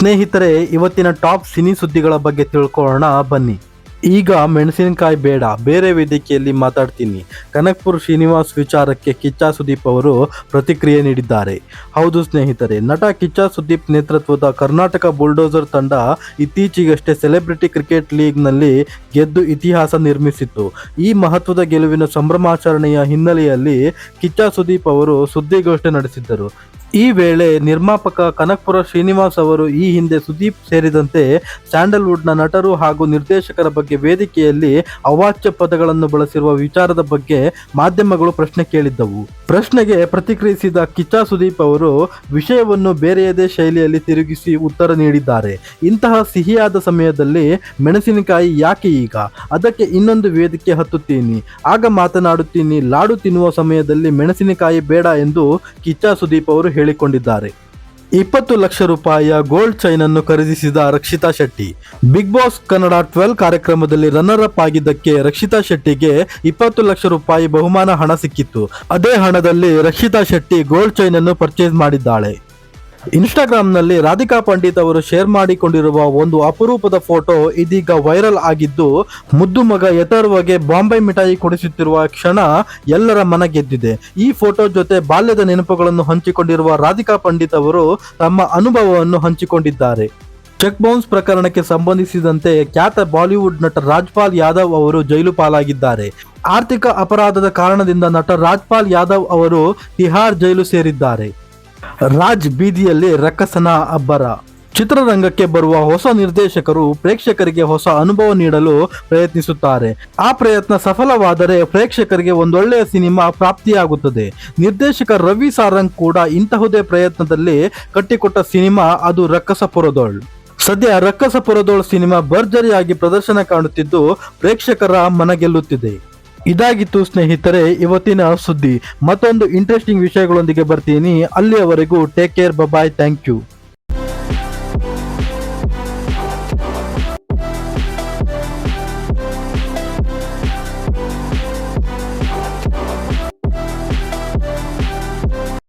ಸ್ನೇಹಿತರೆ, ಇವತ್ತಿನ top cine ಸುದ್ದಿಗಳ ಬಗ್ಗೆ ತಿಳ್ಕೊಳ್ಳೋಣ ಬನ್ನಿ. ಈಗ ಮೆಣಸಿನಕಾಯಿ ಬೇಡ, ಬೇರೆ ವೇದಿಕೆಯಲ್ಲಿ ಮಾತಾಡ್ತೀನಿ. ಕನಕಪುರ ಶ್ರೀನಿವಾಸ್ ವಿಚಾರಕ್ಕೆ ಕಿಚ್ಚ ಸುದೀಪ್ ಅವರು ಪ್ರತಿಕ್ರಿಯೆ ನೀಡಿದ್ದಾರೆ. ಹೌದು ಸ್ನೇಹಿತರೆ, ನಟ ಕಿಚ್ಚ ಸುದೀಪ್ ನೇತೃತ್ವದ ಕರ್ನಾಟಕ ಬುಲ್ಡೋಸರ್ ತಂಡ ಇತ್ತೀಚೆಗಷ್ಟೇ ಸೆಲೆಬ್ರಿಟಿ ಕ್ರಿಕೆಟ್ ಲೀಗ್ನಲ್ಲಿ ಗೆದ್ದು ಇತಿಹಾಸ ನಿರ್ಮಿಸಿತ್ತು. ಈ ಮಹತ್ವದ ಗೆಲುವಿನ ಸಂಭ್ರಮಾಚರಣೆಯ ಹಿನ್ನೆಲೆಯಲ್ಲಿ ಕಿಚ್ಚ ಸುದೀಪ್ ಅವರು ಸುದ್ದಿಗೋಷ್ಠಿ ನಡೆಸಿದ್ದರು. ಈ ವೇಳೆ ನಿರ್ಮಾಪಕ ಕನಕಪುರ ಶ್ರೀನಿವಾಸ್ ಅವರು ಈ ಹಿಂದೆ ಸುದೀಪ್ ಸೇರಿದಂತೆ ಸ್ಯಾಂಡಲ್ವುಡ್ನ ನಟರು ಹಾಗೂ ನಿರ್ದೇಶಕರ ಬಗ್ಗೆ ವೇದಿಕೆಯಲ್ಲಿ ಅವಾಚ್ಯ ಪದಗಳನ್ನು ಬಳಸಿರುವ ವಿಚಾರದ ಬಗ್ಗೆ ಮಾಧ್ಯಮಗಳು ಪ್ರಶ್ನೆ ಕೇಳಿದ್ದವು. ಪ್ರಶ್ನೆಗೆ ಪ್ರತಿಕ್ರಿಯಿಸಿದ ಕಿಚ್ಚ ಸುದೀಪ್ ಅವರು ವಿಷಯವನ್ನು ಬೇರೆಯದೇ ಶೈಲಿಯಲ್ಲಿ ತಿರುಗಿಸಿ ಉತ್ತರ ನೀಡಿದ್ದಾರೆ. ಇಂತಹ ಸಿಹಿಯಾದ ಸಮಯದಲ್ಲಿ ಮೆಣಸಿನಕಾಯಿ ಯಾಕೆ ಈಗ? ಅದಕ್ಕೆ ಇನ್ನೊಂದು ವೇದಿಕೆ ಹತ್ತುತ್ತೀನಿ, ಆಗ ಮಾತನಾಡುತ್ತೀನಿ. ಲಾಡು ತಿನ್ನುವ ಸಮಯದಲ್ಲಿ ಮೆಣಸಿನಕಾಯಿ ಬೇಡ ಎಂದು ಕಿಚ್ಚ ಸುದೀಪ್ ಅವರು ಹೇಳಿಕೊಂಡಿದ್ದಾರೆ. 20 ಲಕ್ಷ ರೂಪಾಯಿಯ ಗೋಲ್ಡ್ ಚೈನ್ ಅನ್ನು ಖರೀದಿಸಿದ ರಕ್ಷಿತಾ ಶೆಟ್ಟಿ. ಬಿಗ್ ಬಾಸ್ ಕನ್ನಡ 12 ಕಾರ್ಯಕ್ರಮದಲ್ಲಿ ರನ್ನರ್ ಅಪ್ ಆಗಿದ್ದಕ್ಕೆ ರಕ್ಷಿತಾ ಶೆಟ್ಟಿಗೆ 20 ಲಕ್ಷ ರೂಪಾಯಿ ಬಹುಮಾನ ಹಣ ಸಿಕ್ಕಿತ್ತು. ಅದೇ ಹಣದಲ್ಲಿ ರಕ್ಷಿತಾ ಶೆಟ್ಟಿ ಗೋಲ್ಡ್ ಚೈನ್ ಅನ್ನು ಪರ್ಚೇಸ್ ಮಾಡಿದ್ದಾಳೆ. ಇನ್ಸ್ಟಾಗ್ರಾಂನಲ್ಲಿ ರಾಧಿಕಾ ಪಂಡಿತ್ ಅವರು ಶೇರ್ ಮಾಡಿಕೊಂಡಿರುವ ಒಂದು ಅಪರೂಪದ ಫೋಟೋ ಇದೀಗ ವೈರಲ್ ಆಗಿದ್ದು, ಮುದ್ದು ಮಗ ಯಥರ್ವಗೆ ಬಾಂಬೆ ಮಿಠಾಯಿ ಕೊಡಿಸುತ್ತಿರುವ ಕ್ಷಣ ಎಲ್ಲರ ಮನ ಗೆದ್ದಿದೆ. ಈ ಫೋಟೋ ಜೊತೆ ಬಾಲ್ಯದ ನೆನಪುಗಳನ್ನು ಹಂಚಿಕೊಂಡಿರುವ ರಾಧಿಕಾ ಪಂಡಿತ್ ಅವರು ತಮ್ಮ ಅನುಭವವನ್ನು ಹಂಚಿಕೊಂಡಿದ್ದಾರೆ. ಚೆಕ್ ಬೌನ್ಸ್ ಪ್ರಕರಣಕ್ಕೆ ಸಂಬಂಧಿಸಿದಂತೆ ಖ್ಯಾತ ಬಾಲಿವುಡ್ ನಟ ರಾಜ್ಪಾಲ್ ಯಾದವ್ ಅವರು ಜೈಲು ಪಾಲಾಗಿದ್ದಾರೆ. ಆರ್ಥಿಕ ಅಪರಾಧದ ಕಾರಣದಿಂದ ನಟ ರಾಜ್ಪಾಲ್ ಯಾದವ್ ಅವರು ತಿಹಾರ್ ಜೈಲು ಸೇರಿದ್ದಾರೆ. ರಾಜ್ ಬೀದಿಯಲ್ಲಿ ರಕ್ಕಸನ ಅಬ್ಬರ. ಚಿತ್ರರಂಗಕ್ಕೆ ಬರುವ ಹೊಸ ನಿರ್ದೇಶಕರು ಪ್ರೇಕ್ಷಕರಿಗೆ ಹೊಸ ಅನುಭವ ನೀಡಲು ಪ್ರಯತ್ನಿಸುತ್ತಾರೆ. ಆ ಪ್ರಯತ್ನ ಸಫಲವಾದರೆ ಪ್ರೇಕ್ಷಕರಿಗೆ ಒಂದೊಳ್ಳೆಯ ಸಿನಿಮಾ ಪ್ರಾಪ್ತಿಯಾಗುತ್ತದೆ. ನಿರ್ದೇಶಕ ರವಿ ಸಾರಂಗ್ ಕೂಡ ಇಂತಹುದೇ ಪ್ರಯತ್ನದಲ್ಲಿ ಕಟ್ಟಿಕೊಟ್ಟ ಸಿನಿಮಾ ಅದು ರಕ್ಕಸಪುರದೋಳ್. ಸದ್ಯ ರಕ್ಕಸಪುರದೋಳ್ ಸಿನಿಮಾ ಭರ್ಜರಿಯಾಗಿ ಪ್ರದರ್ಶನ ಕಾಣುತ್ತಿದ್ದು ಪ್ರೇಕ್ಷಕರ ಮನ ಗೆಲ್ಲುತ್ತಿದೆ. ಇದಾಗಿತ್ತು ಸ್ನೇಹಿತರೆ ಇವತ್ತಿನ ಸುದ್ದಿ. ಮತ್ತೊಂದು ಇಂಟ್ರೆಸ್ಟಿಂಗ್ ವಿಷಯಗಳೊಂದಿಗೆ ಬರ್ತೀನಿ. ಅಲ್ಲಿಯವರೆಗೂ take care, bye, thank you.